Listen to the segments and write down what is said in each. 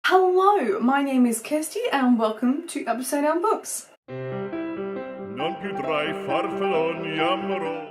Hello, my name is Kirsty and welcome to Upside Down Books.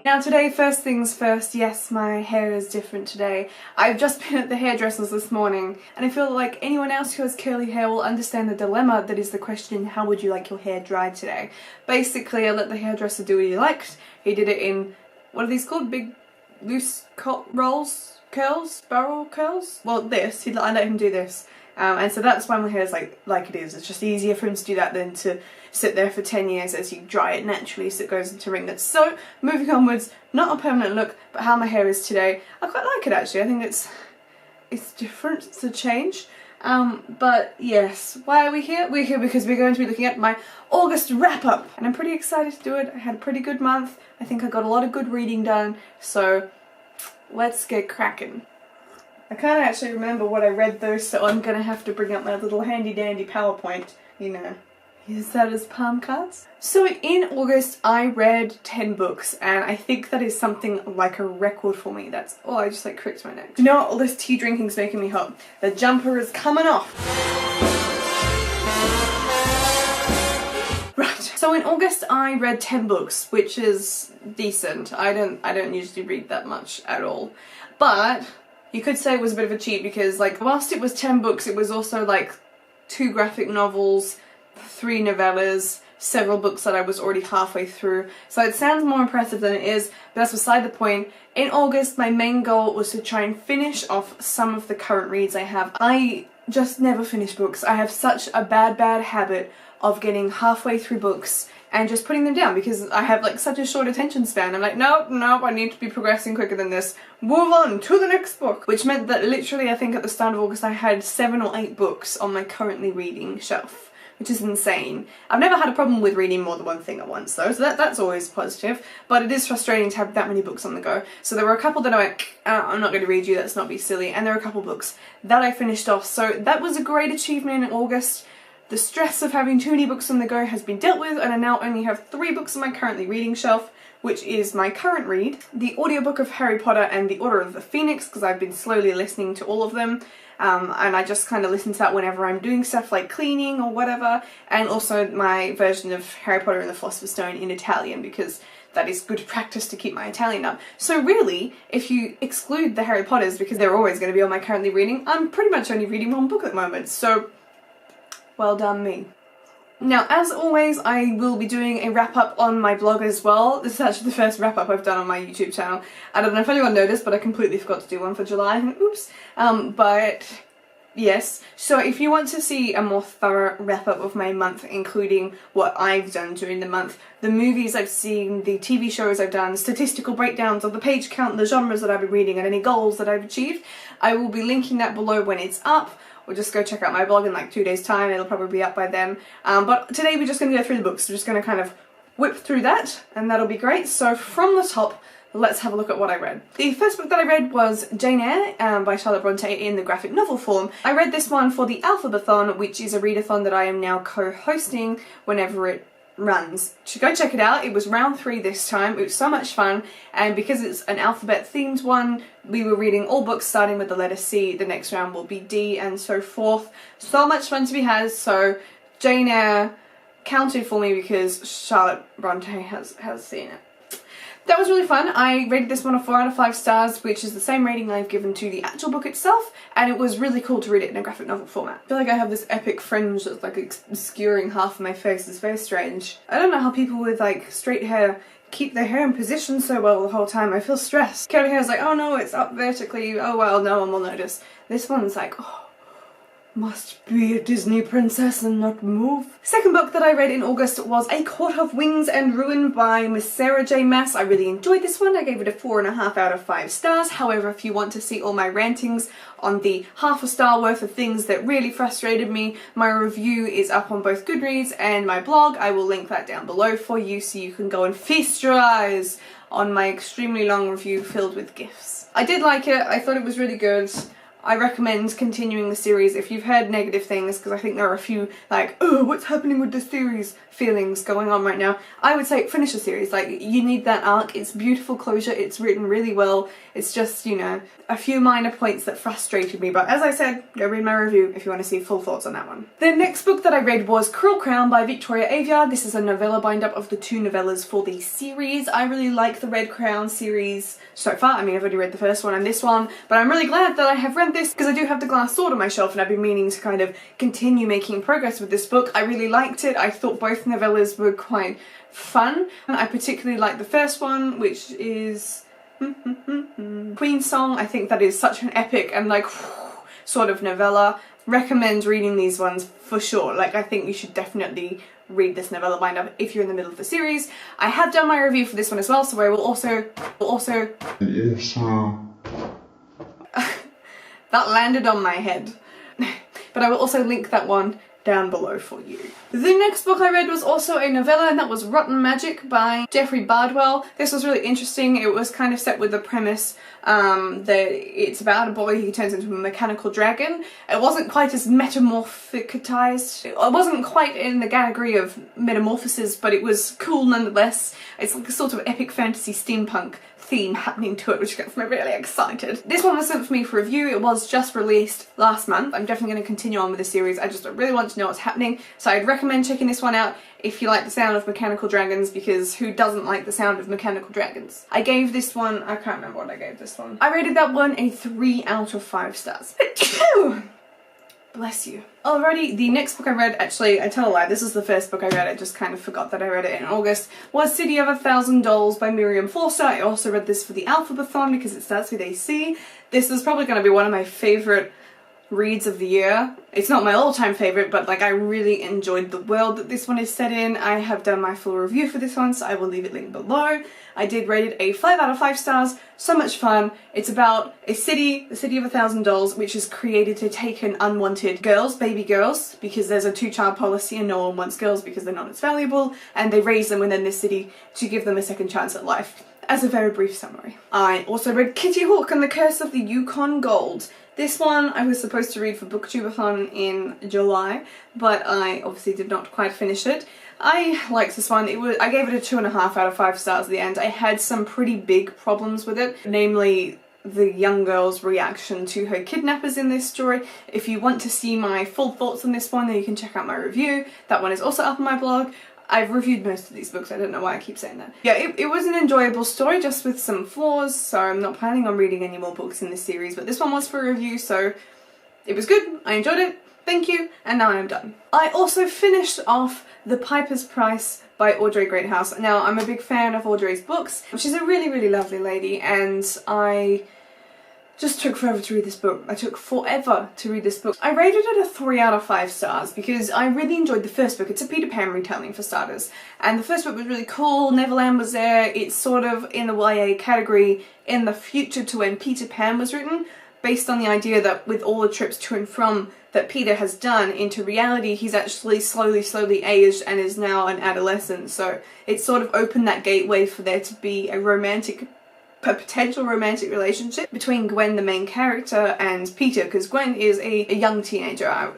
Now today, first things first, yes, my hair is different today. I've just been at the hairdresser's this morning and I feel like anyone else who has curly hair will understand the dilemma that is the question, how would you like your hair dried today? Basically, I let the hairdresser do what he liked. He did it in, what are these called? Big loose rolls? Curls? Barrel curls? Well, this, I let him do this. And so that's why my hair is like it is. It's just easier for him to do that than to sit there for 10 years as you dry it naturally so it goes into ringlets. So, moving onwards, not a permanent look, but how my hair is today. I quite like it actually. I think it's different, it's a change. But yes, why are we here? We're here because we're going to be looking at my August wrap-up. And I'm pretty excited to do it. I had a pretty good month. I think I got a lot of good reading done. So, let's get cracking. I can't actually remember what I read though, so I'm gonna have to bring up my little handy dandy PowerPoint, you know. Use that as palm cards. So in August I read 10 books and I think that is something like a record for me. That's, oh, I just like cricked my neck. You know what, all this tea drinking's making me hot. The jumper is coming off. Right, so in August I read 10 books, which is decent. I don't usually read that much at all. But you could say it was a bit of a cheat because, like, whilst it was 10 books, it was also like 2 graphic novels, 3 novellas, several books that I was already halfway through. So it sounds more impressive than it is, but that's beside the point. In August, my main goal was to try and finish off some of the current reads I have. I just never finish books. I have such a bad habit of getting halfway through books and just putting them down because I have like such a short attention span. I'm like, nope, I need to be progressing quicker than this. Move on to the next book. Which meant that literally I think at the start of August I had 7 or 8 books on my currently reading shelf, which is insane. I've never had a problem with reading more than one thing at once though, so that's always positive, but it is frustrating to have that many books on the go. So there were a couple that I went, I'm not going to read you, let's not be silly, and there were a couple books that I finished off, so that was a great achievement in August. The stress of having too many books on the go has been dealt with and I now only have 3 books on my currently reading shelf, which is my current read, the audiobook of Harry Potter and the Order of the Phoenix, because I've been slowly listening to all of them, and I just kind of listen to that whenever I'm doing stuff like cleaning or whatever, and also my version of Harry Potter and the Philosopher's Stone in Italian, because that is good practice to keep my Italian up. So really, if you exclude the Harry Potters, because they're always going to be on my currently reading, I'm pretty much only reading 1 book at the moment, so well done me. Now, as always, I will be doing a wrap-up on my blog as well. This is actually the first wrap-up I've done on my YouTube channel. I don't know if anyone noticed, but I completely forgot to do one for July. Oops. But yes, so if you want to see a more thorough wrap-up of my month, including what I've done during the month, the movies I've seen, the TV shows I've done, statistical breakdowns of the page count, the genres that I've been reading, and any goals that I've achieved, I will be linking that below when it's up. Or just go check out my blog in like 2 days time, it'll probably be up by then. But today we're just going to go through the books, we're just going to kind of whip through that, and that'll be great. So from the top, let's have a look at what I read. The first book that I read was Jane Eyre by Charlotte Bronte in the graphic novel form. I read this one for the Alphabathon, which is a readathon that I am now co-hosting whenever it runs. So go check it out. It was round 3 this time. It was so much fun, and because it's an alphabet themed one, we were reading all books starting with the letter C. The next round will be D and so forth. So much fun to be had. So Jane Eyre counted for me because Charlotte Bronte has seen it. That was really fun. I rated this one a 4 out of 5 stars, which is the same rating I've given to the actual book itself, and it was really cool to read it in a graphic novel format. I feel like I have this epic fringe that's like obscuring half of my face. It's very strange. I don't know how people with like straight hair keep their hair in position so well the whole time. I feel stressed. Curly hair is like, oh no, it's up vertically. Oh well, no one will notice. This one's like, oh, must be a Disney princess and not move. Second book that I read in August was A Court of Wings and Ruin by Miss Sarah J Maas. I really enjoyed this one. I gave it a 4.5 out of 5 stars. However, if you want to see all my rantings on the half a star worth of things that really frustrated me, my review is up on both Goodreads and my blog. I will link that down below for you so you can go and feast your eyes on my extremely long review filled with gifs. I did like it. I thought it was really good. I recommend continuing the series if you've heard negative things, because I think there are a few like, oh, what's happening with the series feelings going on right now. I would say finish the series. Like, you need that arc. It's beautiful closure. It's written really well. It's just, you know, a few minor points that frustrated me, but as I said, go read my review if you want to see full thoughts on that one. The next book that I read was Cruel Crown by Victoria Aveyard. This is a novella bind-up of the 2 novellas for the series. I really like the Red Crown series so far. I mean, I've already read the first one and this one, but I'm really glad that I have read this because I do have the Glass Sword on my shelf and I've been meaning to kind of continue making progress with this book. I really liked it. I thought both novellas were quite fun. I particularly like the first one, which is Queen's Song. I think that is such an epic and like sort of novella. Recommend reading these ones for sure. Like, I think you should definitely read this novella bind-up if you're in the middle of the series. I have done my review for this one as well, so I will also that landed on my head. But I will also link that one down below for you. The next book I read was also a novella, and that was Rotten Magic by Jeffrey Bardwell. This was really interesting. It was kind of set with the premise that it's about a boy who turns into a mechanical dragon. It wasn't quite as metamorphicized. It wasn't quite in the category of metamorphosis, but it was cool nonetheless. It's like a sort of epic fantasy steampunk theme happening to it, which gets me really excited. This one was sent for me for review. It was just released last month. I'm definitely going to continue on with the series. I just really want to know what's happening, so I'd recommend checking this one out if you like the sound of mechanical dragons, because who doesn't like the sound of mechanical dragons? I gave this one, I can't remember what I gave this one. I rated that one a 3 out of 5 stars. Bless you. Alrighty, the next book I read, actually, I tell a lie, this is the first book I read, I just kind of forgot that I read it in August, was City of 1,000 Dolls by Miriam Forster. I also read this for the Alphabathon because it starts with AC. This is probably going to be one of my favourite reads of the year. It's not my all-time favourite, but like, I really enjoyed the world that this one is set in. I have done my full review for this one, so I will leave it linked below. I did rate it a 5 out of 5 stars. So much fun. It's about a city, the City of 1,000 Dolls, which is created to take in unwanted girls, baby girls, because there's a 2-child policy and no one wants girls because they're not as valuable, and they raise them within this city to give them a second chance at life. As a very brief summary. I also read Kitty Hawk and the Curse of the Yukon Gold. This one I was supposed to read for Booktubeathon in July, but I obviously did not quite finish it. I liked this one. I gave it a 2.5 out of 5 stars at the end. I had some pretty big problems with it, namely the young girl's reaction to her kidnappers in this story. If you want to see my full thoughts on this one, then you can check out my review. That one is also up on my blog. I've reviewed most of these books, I don't know why I keep saying that. Yeah, it was an enjoyable story, just with some flaws, so I'm not planning on reading any more books in this series, but this one was for review, so it was good, I enjoyed it, thank you, and now I'm done. I also finished off The Piper's Price by Audrey Greathouse. Now, I'm a big fan of Audrey's books. She's a really, really lovely lady, and I just took forever to read this book. I took forever to read this book. I rated it a 3 out of 5 stars because I really enjoyed the first book. It's a Peter Pan retelling for starters. And the first book was really cool, Neverland was there, it's sort of in the YA category in the future to when Peter Pan was written, based on the idea that with all the trips to and from that Peter has done into reality, he's actually slowly aged and is now an adolescent. So it sort of opened that gateway for there to be a potential romantic relationship between Gwen, the main character, and Peter, because Gwen is a young teenager.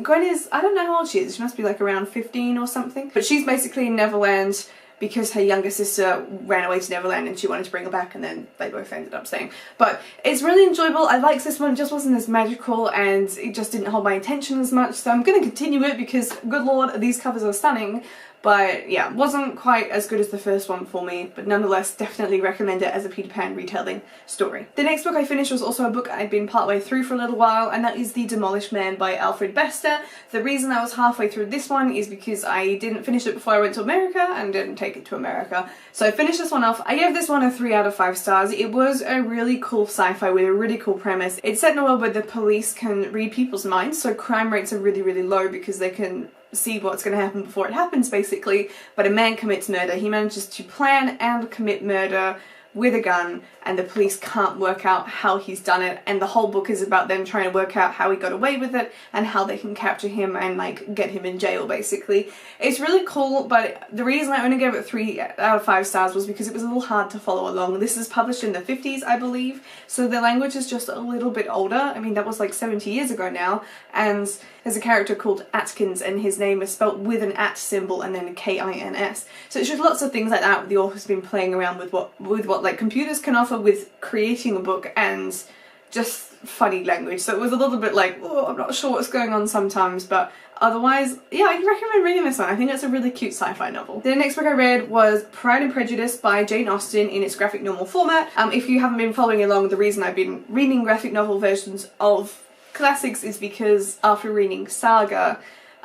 Gwen is, I don't know how old she is, she must be like around 15 or something, but she's basically in Neverland because her younger sister ran away to Neverland and she wanted to bring her back, and then they both ended up staying. But it's really enjoyable. I liked this one, it just wasn't as magical and it just didn't hold my attention as much, so I'm going to continue it because, good lord, these covers are stunning. But yeah, wasn't quite as good as the first one for me, but nonetheless definitely recommend it as a Peter Pan retelling story. The next book I finished was also a book I'd been partway through for a little while, and that is The Demolition Man by Alfred Bester. The reason I was halfway through this one is because I didn't finish it before I went to America and didn't take it to America. So I finished this one off. I gave this one a 3 out of 5 stars. It was a really cool sci-fi with a really cool premise. It's set in a world where the police can read people's minds, so crime rates are really, really low because they can see what's going to happen before it happens, basically. But a man commits murder. He manages to plan and commit murder with a gun and the police can't work out how he's done it, and the whole book is about them trying to work out how he got away with it and how they can capture him and like get him in jail basically. It's really cool, but the reason I only gave it 3 out of 5 stars was because it was a little hard to follow along. This is published in the 50s, I believe, so the language is just a little bit older. I mean, that was like 70 years ago now, and there's a character called Atkins and his name is spelt with an at symbol and then a K-I-N-S. So it's just lots of things like that. The author's been playing around with what like computers can offer with creating a book and just funny language. So it was a little bit like, oh, I'm not sure what's going on sometimes, but otherwise, yeah, I recommend reading this one. I think it's a really cute sci-fi novel. The next book I read was Pride and Prejudice by Jane Austen in its graphic novel format. If you haven't been following along, the reason I've been reading graphic novel versions of classics is because after reading Saga,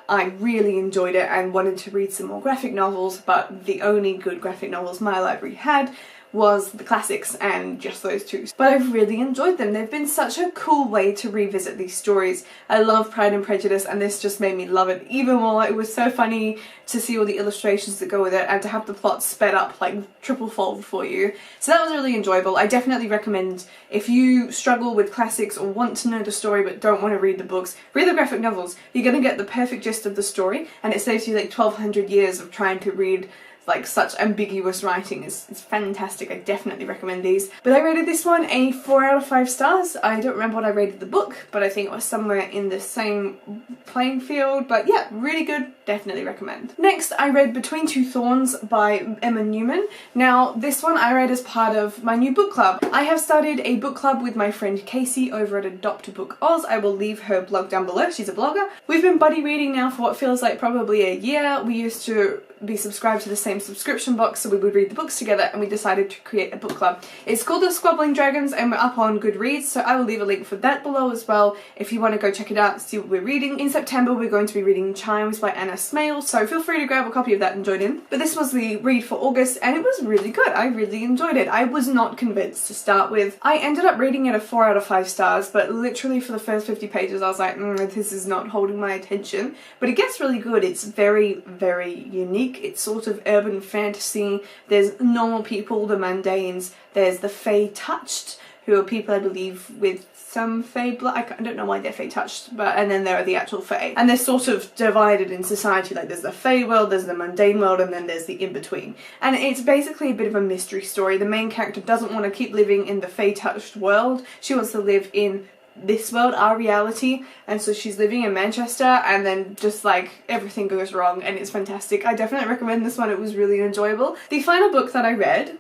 I really enjoyed it and wanted to read some more graphic novels, but the only good graphic novels my library had was the classics and just those two. But I've really enjoyed them. They've been such a cool way to revisit these stories. I love Pride and Prejudice and this just made me love it even more. It was so funny to see all the illustrations that go with it and to have the plot sped up like triple fold for you. So that was really enjoyable. I definitely recommend if you struggle with classics or want to know the story but don't want to read the books, read the graphic novels. You're going to get the perfect gist of the story and it saves you like 1200 years of trying to read like such ambiguous writing. It's fantastic. I definitely recommend these. But I rated this one a 4 out of 5 stars. I don't remember what I rated the book, but I think it was somewhere in the same playing field. But yeah, really good. Definitely recommend. Next, I read Between Two Thorns by Emma Newman. Now, this one I read as part of my new book club. I have started a book club with my friend Casey over at Adopt a Book Oz. I will leave her blog down below. She's a blogger. We've been buddy reading now for what feels like probably a year. We used to be subscribed to the same subscription box so we would read the books together, and we decided to create a book club. It's called The Squabbling Dragons and we're up on Goodreads, so I will leave a link for that below as well if you want to go check it out, see what we're reading. In September we're going to be reading Chimes by Anna Smale, so feel free to grab a copy of that and join in. But this was the read for August and it was really good. I really enjoyed it. I was not convinced to start with. I ended up rating it a 4 out of 5 stars, but literally for the first 50 pages I was like, this is not holding my attention. But it gets really good. It's very, very unique. It's sort of urban fantasy. There's normal people, the mundanes. There's the Fae Touched, who are people I believe with some Fae blood. I don't know why they're Fae Touched, but and then there are the actual Fae. And they're sort of divided in society. Like there's the Fae world, there's the mundane world, and then there's the in-between. And it's basically a bit of a mystery story. The main character doesn't want to keep living in the Fae Touched world. She wants to live in this world, our reality, and so she's living in Manchester and then just like everything goes wrong and it's fantastic. I definitely recommend this one. It was really enjoyable. The final book that I read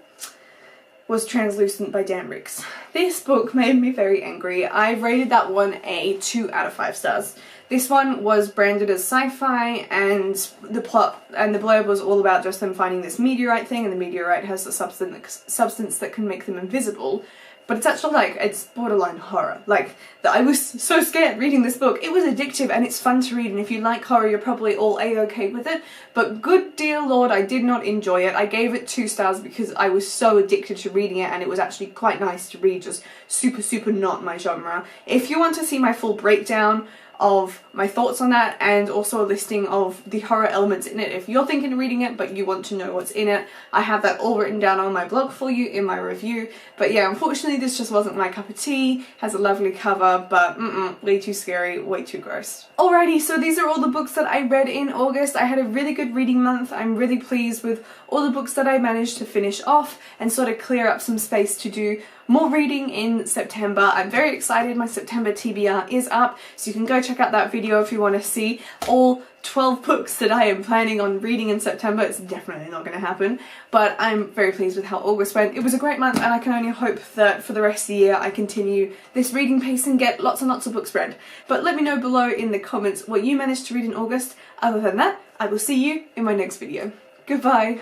was Translucent by Dan Ricks. This book made me very angry. I rated that one a 2 out of 5 stars. This one was branded as sci-fi and the plot and the blurb was all about just them finding this meteorite thing, and the meteorite has a substance that can make them invisible. But it's actually like, it's borderline horror. Like, I was so scared reading this book. It was addictive and it's fun to read, and if you like horror you're probably all a-okay with it. But good dear lord, I did not enjoy it. I gave it 2 stars because I was so addicted to reading it and it was actually quite nice to read, just super not my genre. If you want to see my full breakdown of my thoughts on that and also a listing of the horror elements in it, if you're thinking of reading it but you want to know what's in it, I have that all written down on my blog for you in my review. But yeah, unfortunately this just wasn't my cup of tea. Has a lovely cover, but way too scary, way too gross. Alrighty, so these are all the books that I read in August. I had a really good reading month. I'm really pleased with all the books that I managed to finish off and sort of clear up some space to do more reading in September. I'm very excited. My September TBR is up, so you can go check out that video if you want to see all 12 books that I am planning on reading in September. It's definitely not going to happen, but I'm very pleased with how August went. It was a great month and I can only hope that for the rest of the year I continue this reading pace and get lots and lots of books read. But let me know below in the comments what you managed to read in August. Other than that, I will see you in my next video. Goodbye!